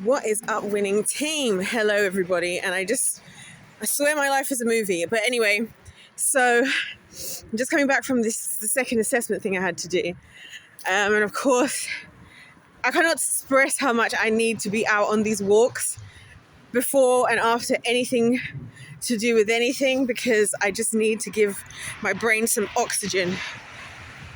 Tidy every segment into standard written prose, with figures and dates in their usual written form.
What is up, winning team? Hello, everybody. And I swear my life is a movie. But anyway, so I'm just coming back from the second assessment thing I had to do. And of course, I cannot express how much I need to be out on these walks before and after anything to do with anything, because I just need to give my brain some oxygen.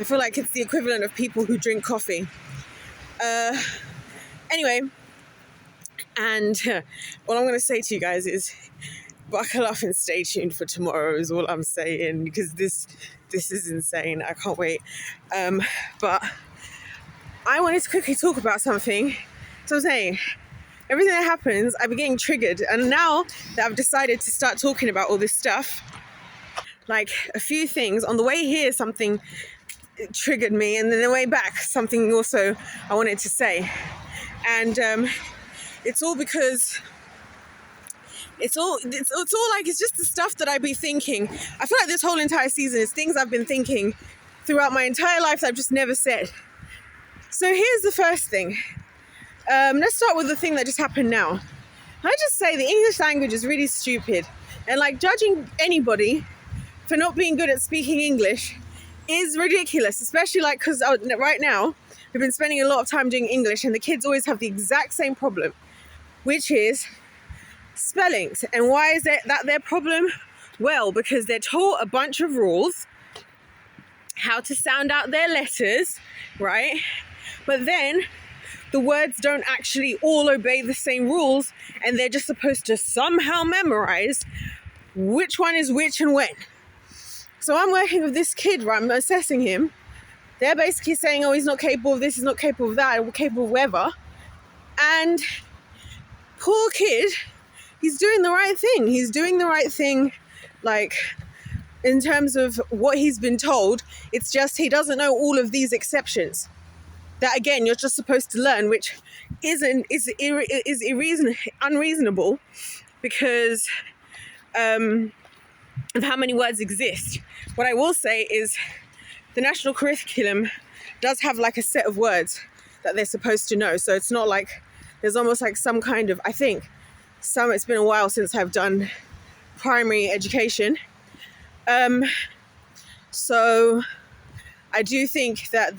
I feel like it's the equivalent of people who drink coffee. Anyway, and what I'm going to say to you guys is buckle up and stay tuned for tomorrow is all I'm saying, because this is insane. I can't wait. But I wanted to quickly talk about something. So I'm saying, everything that happens, I've been getting triggered. And now that I've decided to start talking about all this stuff, like a few things, on the way here, something triggered me. And then the way back, something also I wanted to say. And it's all because it's just the stuff that I've been thinking. I feel like this whole entire season is things I've been thinking throughout my entire life that I've just never said. So here's the first thing. Let's start with the thing that just happened now. I just say the English language is really stupid, and like judging anybody for not being good at speaking English is ridiculous, especially like because right now we've been spending a lot of time doing English, and the kids always have the exact same problem, which is spellings. And why is that their problem? Well, because they're taught a bunch of rules, how to sound out their letters, right? But then the words don't actually all obey the same rules, and they're just supposed to somehow memorize which one is which and when. So I'm working with this kid, right? I'm assessing him. They're basically saying, oh, he's not capable of this, he's not capable of that, capable of whatever. And poor kid, he's doing the right thing. He's doing the right thing, like, in terms of what he's been told. It's just he doesn't know all of these exceptions that, again, you're just supposed to learn, which is unreasonable because of how many words exist. What I will say is the national curriculum does have like a set of words that they're supposed to know. So it's not like there's almost like some kind of, it's been a while since I've done primary education. So I do think that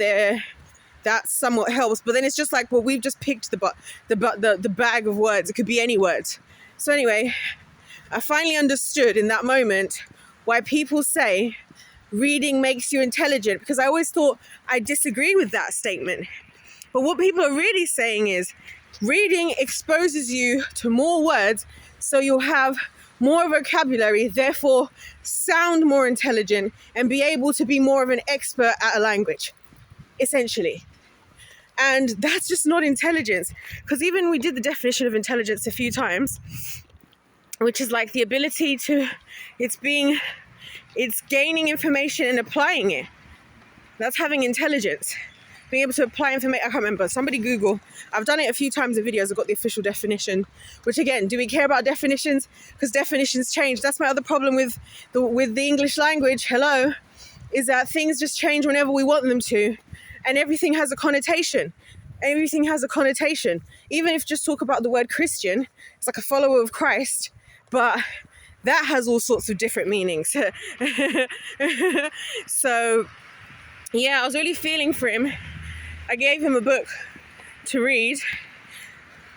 that somewhat helps, but then it's just like, well, we've just picked the bag of words. It could be any words. So anyway, I finally understood in that moment why people say reading makes you intelligent, because I always thought I disagree with that statement. But what people are really saying is reading exposes you to more words, so you'll have more vocabulary, therefore sound more intelligent and be able to be more of an expert at a language, essentially. And that's just not intelligence, because even we did the definition of intelligence a few times, which is like the ability to, it's gaining information and applying it. That's having intelligence. Being able to apply information. I can't remember. Somebody Google. I've done it a few times in videos. I've got the official definition. Which again, do we care about definitions? Because definitions change. That's my other problem with the English language. Hello, is that things just change whenever we want them to, and everything has a connotation. Everything has a connotation. Even if just talk about the word Christian, it's like a follower of Christ, but that has all sorts of different meanings. So yeah, I was really feeling for him. I gave him a book to read,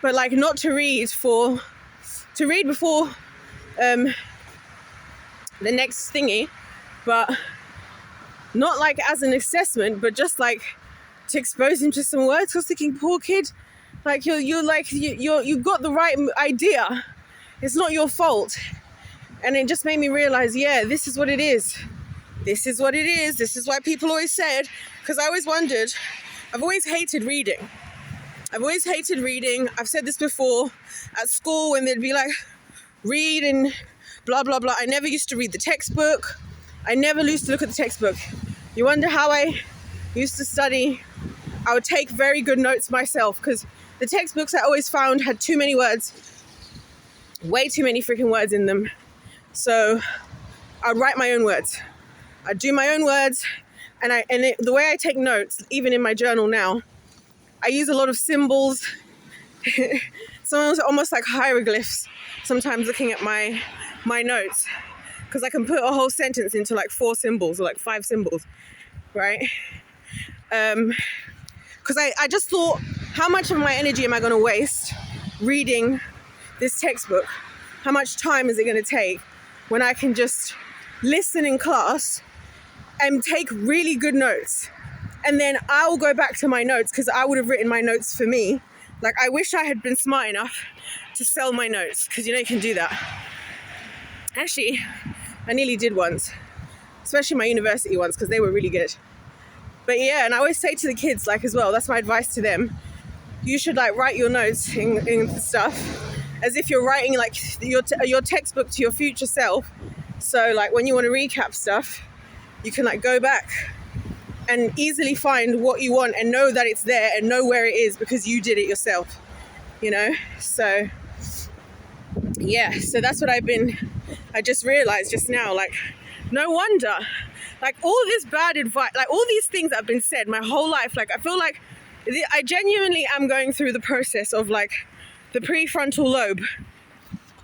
but like not to read before the next thingy, but not like as an assessment, but just like to expose him to some words. I was thinking, poor kid, like you got the right idea. It's not your fault. And it just made me realize, yeah, this is what it is. This is what it is. This is why people always said, because I always wondered, I've always hated reading. I've said this before at school when they'd be like, read and blah, blah, blah. I never used to read the textbook. I never used to look at the textbook. You wonder how I used to study? I would take very good notes myself, because the textbooks I always found had too many words, way too many freaking words in them. So I'd write my own words. I'd do my own words, the way I take notes, even in my journal now, I use a lot of symbols So it's almost like hieroglyphs sometimes looking at my notes, because I can put a whole sentence into like 4 symbols or like 5 symbols, right? Because I just thought, how much of my energy am I going to waste reading this textbook? How much time is it going to take when I can just listen in class and take really good notes? And then I'll go back to my notes, because I would have written my notes for me. Like, I wish I had been smart enough to sell my notes, because you can do that. Actually, I nearly did once, especially my university ones, because they were really good. But yeah, and I always say to the kids, like, as well, that's my advice to them. You should like write your notes in stuff as if you're writing like your textbook to your future self. So like when you want to recap stuff, you can like go back and easily find what you want and know that it's there and know where it is because you did it yourself, So yeah, so that's what I just realized just now, like, no wonder, like all this bad advice, like all these things that have been said my whole life, like I feel like I genuinely am going through the process of like the prefrontal lobe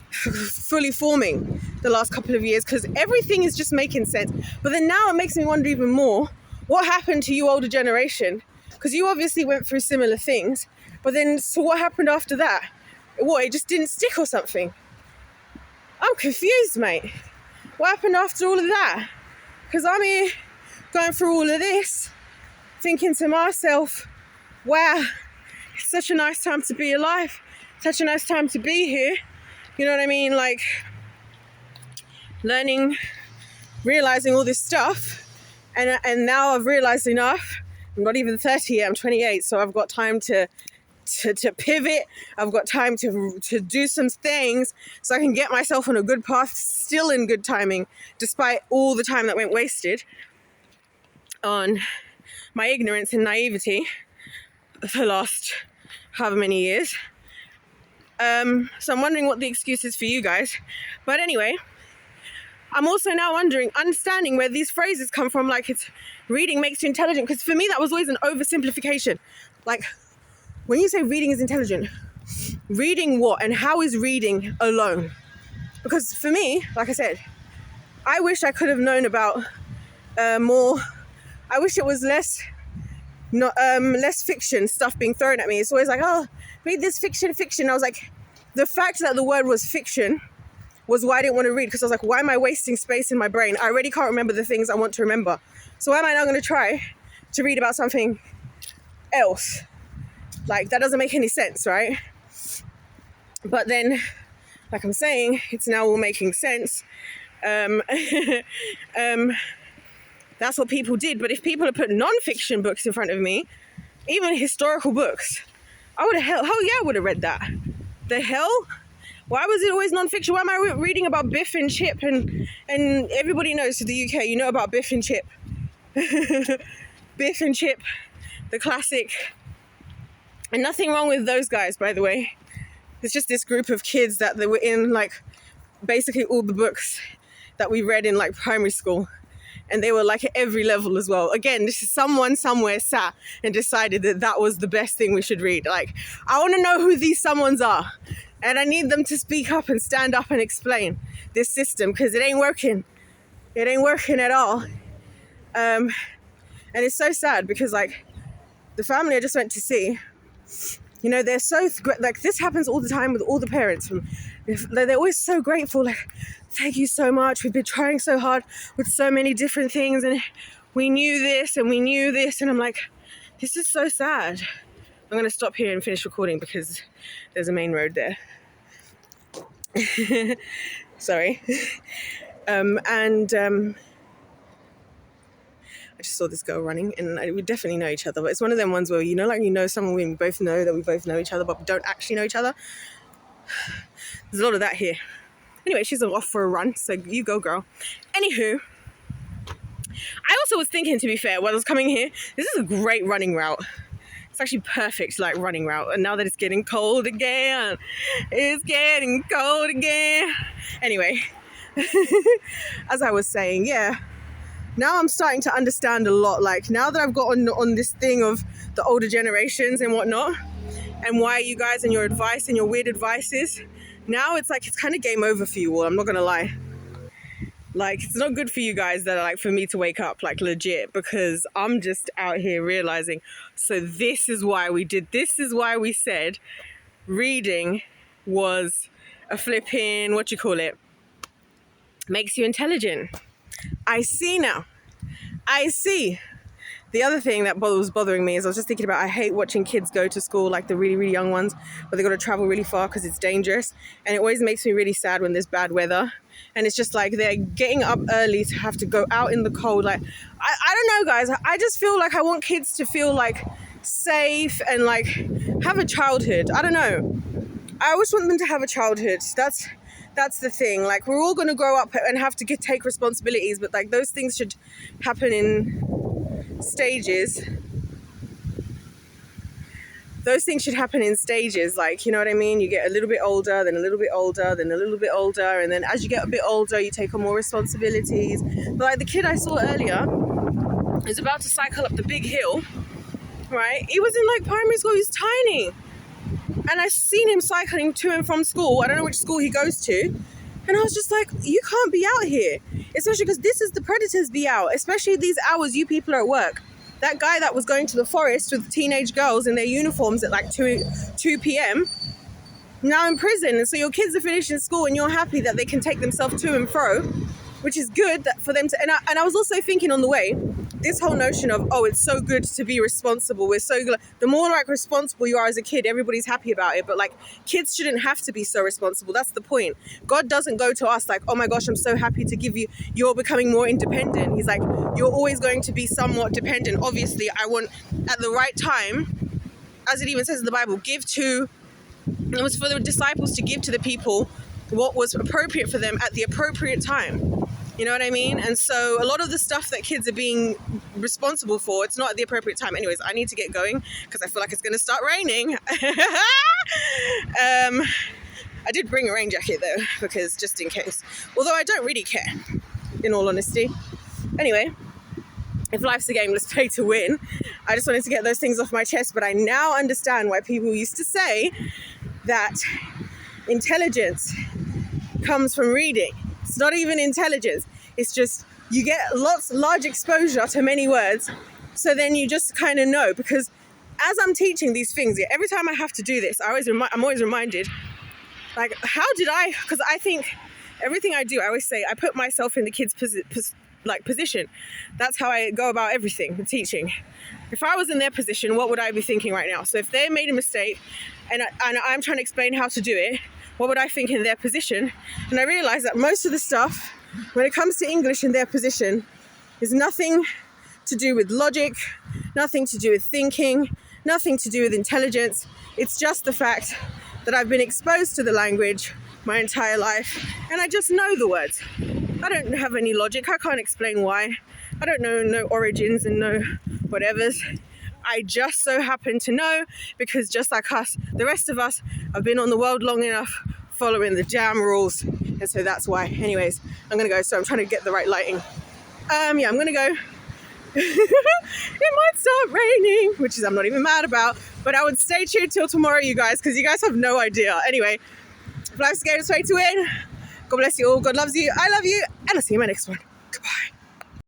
fully forming the last couple of years, because everything is just making sense. But then now it makes me wonder even more, what happened to you older generation? Because you obviously went through similar things, but then so what happened after that? What, it just didn't stick or something? I'm confused, mate. What happened after all of that? Because I'm here going through all of this, thinking to myself, wow, it's such a nice time to be alive, such a nice time to be here. You know what I mean? Like, learning, realizing all this stuff. And now I've realized enough. I'm not even 30 yet, I'm 28, so I've got time to pivot. I've got time to do some things so I can get myself on a good path, still in good timing, despite all the time that went wasted on my ignorance and naivety for the last however many years. So I'm wondering what the excuse is for you guys. But anyway, I'm also now understanding where these phrases come from, like it's reading makes you intelligent, because for me that was always an oversimplification. Like, when you say reading is intelligent, reading what and how is reading alone? Because for me, like I said, I wish I could have known about more. I wish it was less fiction stuff being thrown at me. It's always like, oh, read this fiction. I was like, the fact that the word was fiction was why I didn't want to read, because I was like, why am I wasting space in my brain? I already can't remember the things I want to remember. So why am I now going to try to read about something else? Like, that doesn't make any sense, right? But then, like I'm saying, it's now all making sense. That's what people did. But if people had put non-fiction books in front of me, even historical books, I would have, I would have read that. The hell? Why was it always non-fiction? Why am I reading about Biff and Chip? And everybody knows, to the UK, you know about Biff and Chip. Biff and Chip, the classic. And nothing wrong with those guys, by the way. It's just this group of kids that they were in, like, basically all the books that we read in, like, primary school. And they were, like, at every level as well. Again, this is someone somewhere sat and decided that that was the best thing we should read. Like, I want to know who these someones are. And I need them to speak up and stand up and explain this system, because it ain't working. It ain't working at all. And it's so sad because, like, the family I just went to see, they're so, like, this happens all the time with all the parents. They're always so grateful, like, thank you so much. We've been trying so hard with so many different things, and we knew this and we knew this. And I'm like, this is so sad. I'm going to stop here and finish recording because there's a main road there. Sorry. I just saw this girl running, and we definitely know each other, but it's one of them ones where, someone we both know that we both know each other, but we don't actually know each other. There's a lot of that here. Anyway, she's off for a run, so you go, girl. Anywho, I also was thinking, to be fair, while I was coming here, this is a great running route. It's actually perfect, like, running route. And now that it's getting cold again, Anyway, as I was saying, yeah, now I'm starting to understand a lot. Like, now that I've got on this thing of the older generations and whatnot, and why you guys and your advice and your weird advices, now it's like it's kind of game over for you all. I'm not gonna lie. Like, it's not good for you guys that are like for me to wake up, like legit, because I'm just out here realizing, so this is why we said reading was a flipping, what you call it, makes you intelligent. I see now. I see. The other thing that was bothering me is I was just thinking about, I hate watching kids go to school, like the really, really young ones, but they got to travel really far because it's dangerous. And it always makes me really sad when there's bad weather. And it's just like they're getting up early to have to go out in the cold. Like, I don't know, guys. I just feel like I want kids to feel like safe and like have a childhood. I don't know. I always want them to have a childhood. That's the thing. Like, we're all going to grow up and have to take responsibilities, but like those things should happen in stages. Those things should happen in stages, like, you know what I mean? You get a little bit older, then a little bit older, then a little bit older, and then as you get a bit older, you take on more responsibilities. But like the kid I saw earlier is about to cycle up the big hill, right? He was in like primary school, he's tiny. And I seen him cycling to and from school. I don't know which school he goes to. And I was just like, you can't be out here. Especially because this is the predators be out. Especially these hours you people are at work. That guy that was going to the forest with teenage girls in their uniforms at like 2 p.m. now in prison. And so your kids are finishing school and you're happy that they can take themselves to and fro, which is good that for them to. And I was also thinking on the way, this whole notion of, oh, it's so good to be responsible. We're so good. The more like responsible you are as a kid, everybody's happy about it. But like kids shouldn't have to be so responsible. That's the point. God doesn't go to us like, oh my gosh, I'm so happy to give you, you're becoming more independent. He's like, you're always going to be somewhat dependent. Obviously, I want at the right time, as it even says in the Bible, it was for the disciples to give to the people what was appropriate for them at the appropriate time. You know what I mean? And so a lot of the stuff that kids are being responsible for, it's not at the appropriate time. Anyways, I need to get going because I feel like it's going to start raining. I did bring a rain jacket though, because just in case. Although I don't really care, in all honesty. Anyway, if life's a game, let's play to win. I just wanted to get those things off my chest, but I now understand why people used to say that intelligence comes from reading. It's not even intelligence. It's just you get large exposure to many words. So then you just kind of know, because as I'm teaching these things, every time I have to do this, I'm always reminded, like, how did I, because I think everything I do, I always say, I put myself in the kids' position. That's how I go about everything, the teaching. If I was in their position, what would I be thinking right now? So if they made a mistake and I'm trying to explain how to do it, what would I think in their position? And I realized that most of the stuff, when it comes to English in their position, is nothing to do with logic, nothing to do with thinking, nothing to do with intelligence. It's just the fact that I've been exposed to the language my entire life, and I just know the words. I don't have any logic. I can't explain why. I don't know no origins and no whatevers. I just so happen to know, because just like us, the rest of us have been on the world long enough following the damn rules. And so that's why. Anyways, I'm going to go. So I'm trying to get the right lighting. I'm going to go. It might start raining, which is I'm not even mad about. But I would stay tuned till tomorrow, you guys, because you guys have no idea. Anyway, if life's a game, it's way to win. God bless you all. God loves you. I love you. And I'll see you in my next one.